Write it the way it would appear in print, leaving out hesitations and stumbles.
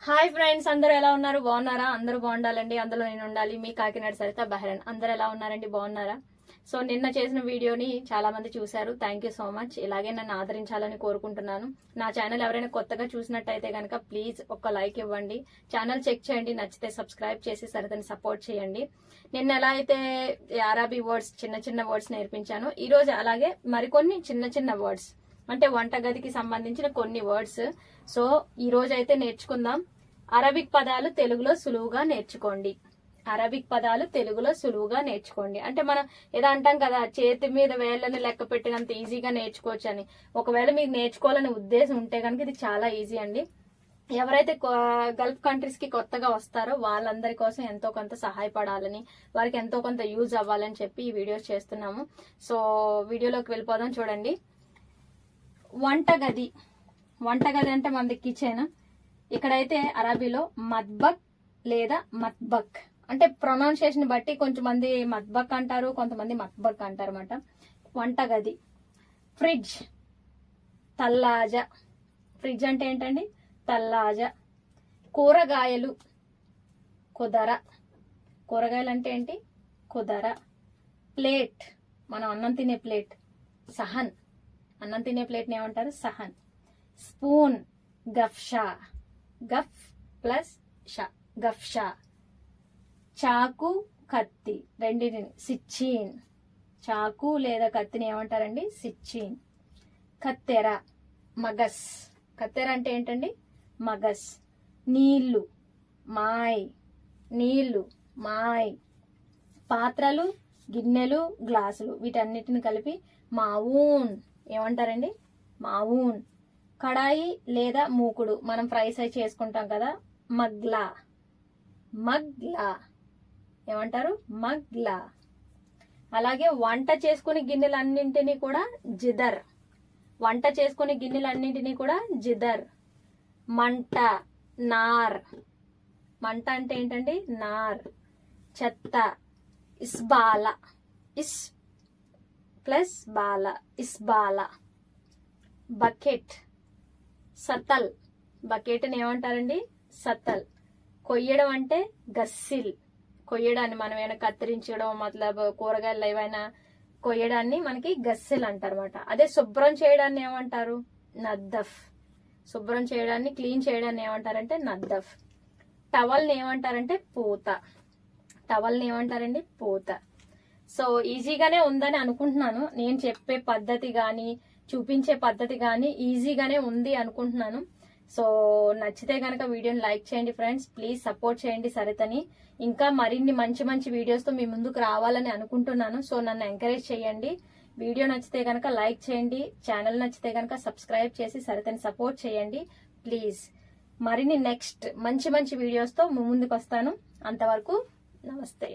Hi friends, అందరూ ఎలా ఉన్నారు? బాగున్నారా? అందరూ బాగుండాలండి. అందులో నేను ఉండాలి. మీ కాకినాడ సరిత బహ్రెన్. అందరూ ఎలా ఉన్నారండి? బాగున్నారా? సో నిన్న చేసిన వీడియోని చాలా మంది చూశారు. Thank you so much. ఇలాగే నన్ను ఆదరించాలని కోరుకుంటున్నాను. నా ఛానల్ ఎవరైనా కొత్తగా చూసినట్టయితే కనుక ప్లీజ్ ఒక లైక్ ఇవ్వండి. ఛానల్ చెక్ చేయండి, నచ్చితే సబ్స్క్రైబ్ చేసి సరితని సపోర్ట్ చేయండి. నిన్న ఎలా అయితే అరబీ వర్డ్స్ చిన్న చిన్న వర్డ్స్ నేర్పించాను, ఈ రోజు అలాగే మరికొన్ని చిన్న చిన్న వర్డ్స్ అంటే వంటగదికి సంబంధించిన కొన్ని వర్డ్స్. సో ఈ రోజు అయితే నేర్చుకుందాం. అరబిక్ పదాలు తెలుగులో సులువుగా నేర్చుకోండి. అరబిక్ పదాలు తెలుగులో సులువుగా నేర్చుకోండి అంటే మనం ఏదో అంటాం కదా, చేతి మీద వేళ్ళని లెక్క పెట్టినంత ఈజీగా నేర్చుకోవచ్చు అని. ఒకవేళ మీకు నేర్చుకోవాలనే ఉద్దేశం ఉంటే కనుక ఇది చాలా ఈజీ అండి. ఎవరైతే గల్ఫ్ కంట్రీస్ కి కొత్తగా వస్తారో వాళ్ళందరి కోసం ఎంతో కొంత సహాయపడాలని, వారికి ఎంతో కొంత యూజ్ అవ్వాలని చెప్పి ఈ వీడియోస్ చేస్తున్నాము. సో వీడియోలోకి వెళ్ళిపోదాం. చూడండి, వంటగది. వంటగది అంటే మనది కిచెన్. ఇక్కడైతే అరబీలో మత్బక్ లేదా మత్బక్ అంటే ప్రొనౌన్సియేషన్ బట్టి కొంతమంది మత్బక్ అంటారు, కొంతమంది మత్బక్ అంటారు అన్నమాట. వంటగది. ఫ్రిడ్జ్, తల్లాజ. ఫ్రిడ్జ్ అంటే ఏంటండి? తల్లాజ. కూరగాయలు, కుదర. కూరగాయలు అంటే ఏంటి? కుదర. ప్లేట్, మనం అన్నం తినే ప్లేట్, సహన్. అన్నం తినే ప్లేట్ని ఏమంటారు? సహన్. స్పూన్, గఫ్షా. గఫ్ ప్లస్ షా, గఫ్షా. చాకు, కత్తి, రెండింటిని సిచ్చీన్. చాకు లేదా కత్తిని ఏమంటారండి? సిచ్చీన్. కత్తెర, మగస్. కత్తెర అంటే ఏంటండి? మగస్. నీళ్లు, మాయ్. నీళ్లు, మాయ్. పాత్రలు, గిన్నెలు, గ్లాసులు, వీటన్నిటిని కలిపి మావూన్ ఏమంటారండి? మావూన్. కడాయి లేదా మూకుడు, మనం ఫ్రైస్ అయి చేసుకుంటాం కదా, మగ్లా. మగ్లా ఏమంటారు? మగ్లా. అలాగే వంట చేసుకునే గిన్నెలన్నింటినీ కూడా జిదర్. వంట చేసుకునే గిన్నెలన్నింటినీ కూడా జిదర్. మంట, నార్. మంట అంటే ఏంటండి? నార్. చెత్త, ఇస్బాల. ఇస్ ప్లస్ బాల, ఇస్బాల. బకెట్, సతల్. బకెట్ ని ఏమంటారండి? సతల్. కొయ్యడం అంటే గస్సిల్. కొయ్యడాన్ని మనం ఏమైనా కత్తిరించడం, మతలబ్ కూరగాయలు ఏవైనా కొయ్యడాన్ని మనకి గస్సిల్ అంటారు అనమాట. అదే శుభ్రం చేయడాన్ని ఏమంటారు? నద్దఫ్. శుభ్రం చేయడాన్ని, క్లీన్ చేయడాన్ని ఏమంటారంటే నద్దఫ్. టవల్ని ఏమంటారంటే పూత. టవల్ని ఏమంటారండి? పూత. సో ఈజీగానే ఉందని అనుకుంటున్నాను. నేను చెప్పే పద్ధతి కానీ చూపించే పద్ధతి కానీ ఈజీగానే ఉంది అనుకుంటున్నాను. సో నచ్చితే కనుక వీడియోని లైక్ చేయండి ఫ్రెండ్స్. ప్లీజ్ సపోర్ట్ చేయండి సరితని. ఇంకా మరిన్ని మంచి మంచి వీడియోస్తో మీ ముందుకు రావాలని అనుకుంటున్నాను. సో నన్ను ఎంకరేజ్ చేయండి. వీడియో నచ్చితే కనుక లైక్ చేయండి. ఛానల్ నచ్చితే కనుక సబ్స్క్రైబ్ చేసి సరితని సపోర్ట్ చేయండి ప్లీజ్. మరిన్ని నెక్స్ట్ మంచి మంచి వీడియోస్తో మీ ముందుకు వస్తాను. అంతవరకు నమస్తే.